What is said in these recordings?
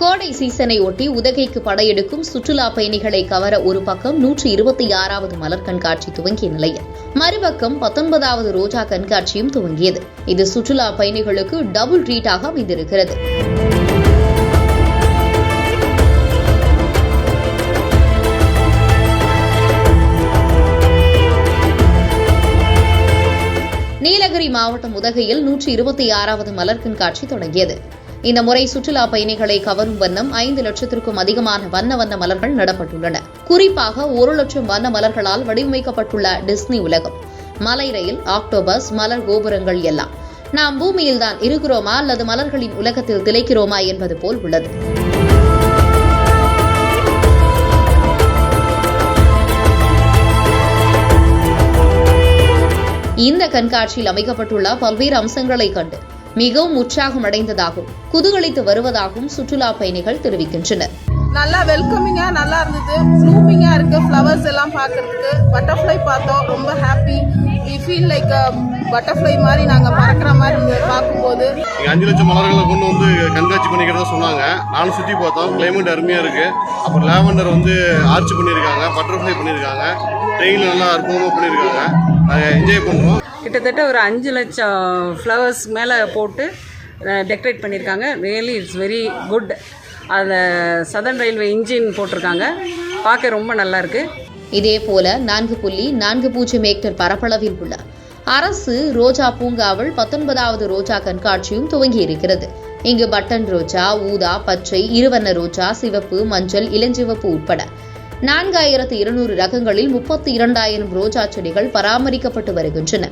கோடை சீசனை ஒட்டி உதகைக்கு படையெடுக்கும் சுற்றுலா பயணிகளை கவர ஒரு பக்கம் 126வது மலர் கண்காட்சி துவங்கிய நிலையில் மறுபக்கம் 19வது ரோஜா கண்காட்சியும் துவங்கியது. இது சுற்றுலா பயணிகளுக்கு டபுள் ட்ரீட்டாக அமைந்திருக்கிறது. நீலகிரி மாவட்டம் உதகையில் 126வது மலர் கண்காட்சி தொடங்கியது. இந்த முறை சுற்றுலா பயணிகளை கவரும் வண்ணம் 5 லட்சத்திற்கும் அதிகமான வண்ண மலர்கள் நடப்பட்டுள்ளன. குறிப்பாக 1 லட்சம் வண்ண மலர்களால் வடிவமைக்கப்பட்டுள்ள டிஸ்னி உலகம், மலை ரயில், ஆக்டோபஸ், மலர் கோபுரங்கள் எல்லாம் நாம் பூமியில்தான் இருக்கிறோமா அல்லது மலர்களின் உலகத்தில் திளைக்கிறோமா என்பது போல் உள்ளது. இந்த கண்காட்சியில் அமைக்கப்பட்டுள்ள பல்வேறு அம்சங்களை கண்டு மிகவும் உற்சாகம் அடைந்ததாகவும் குதூகலித்து வருவதாகவும் சுற்றுலா பயணிகள் தெரிவிக்கின்றனர். நல்லா வெல்கமிங்கா நல்லா இருந்தது. ப்ளூமிங்கா இருக்கு, ஃப்ளவர்ஸ் எல்லாம் பார்க்கறதுக்கு. பட்டர்ஃப்ளை பார்த்தோம், ரொம்ப happy. We feel like butterfly மாதிரி நாங்க பறக்கிற மாதிரி இருந்தது பார்க்கும்போது. 5 லட்சம் மலர்களை கொண்டு வந்து கண்காட்சி பண்ணிக்கிறதா சொன்னாங்க. நானும் சுற்றி பார்த்தோம், கிளைமேட் அருமையா இருக்கு. அப்புறம் லேவண்டர் வந்து ஆர்ச் பண்ணியிருக்காங்க, பட்டர்ஃப்ளை பண்ணியிருக்காங்க, ட்ரெயின் நல்லா அற்புதமாக பண்ணியிருக்காங்க. நாங்கள் என்ஜாய் பண்ணுறோம். கிட்டத்தட்ட ஒரு 5 லட்சம் ஃப்ளவர்ஸ் மேலே போட்டு டெக்கரேட் பண்ணியிருக்காங்க. Really it's very good. அதை சதர்ன் ரயில்வே இன்ஜின் போட்டிருக்காங்க, பார்க்க ரொம்ப நல்லா இருக்கு. இதேபோல 4.40 ஏக்கர் பரப்பளவில் உள்ள அரசு ரோஜா பூங்காவில் 19வது ரோஜா கண்காட்சியும் துவங்கியிருக்கிறது. இங்கு பட்டன் ரோஜா, ஊதா, பச்சை, இருவண்ண ரோஜா, சிவப்பு, மஞ்சள், இளஞ்சிவப்பு உட்பட 4200 ரகங்களில் 32,000 ரோஜா செடிகள் பராமரிக்கப்பட்டு வருகின்றன.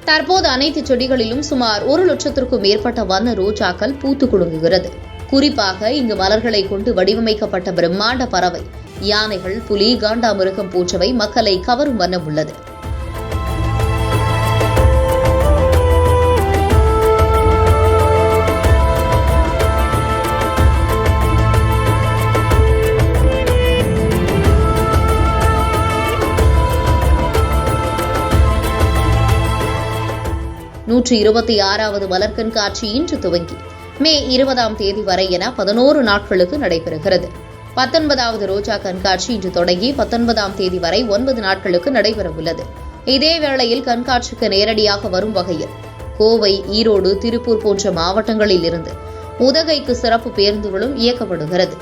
தற்போது அனைத்து செடிகளிலும் சுமார் 1 லட்சத்திற்கும் மேற்பட்ட வண்ண ரோஜாக்கள் பூத்து குலுங்குகிறது. குறிப்பாக இங்கு மலர்களை கொண்டு வடிவமைக்கப்பட்ட பிரம்மாண்ட பறவை, யானைகள், புலி, காண்டாமிருகம் போன்றவை மக்களை கவரும் வண்ணம் உள்ளது. நூற்று 26வது மலர் கண்காட்சி இன்று துவங்கி மே 20ஆம் தேதி வரை என 11 நாட்களுக்கு நடைபெறுகிறது. 19வது ரோஜா கண்காட்சி இன்று தொடங்கி 19ஆம் தேதி வரை 9 நாட்களுக்கு நடைபெறவுள்ளது. இதேவேளையில் கண்காட்சிக்கு நேரடியாக வரும் வகையில் கோவை, ஈரோடு, திருப்பூர் போன்ற மாவட்டங்களில் இருந்து உதகைக்கு சிறப்பு பேருந்துகளும் இயக்கப்படுகிறது.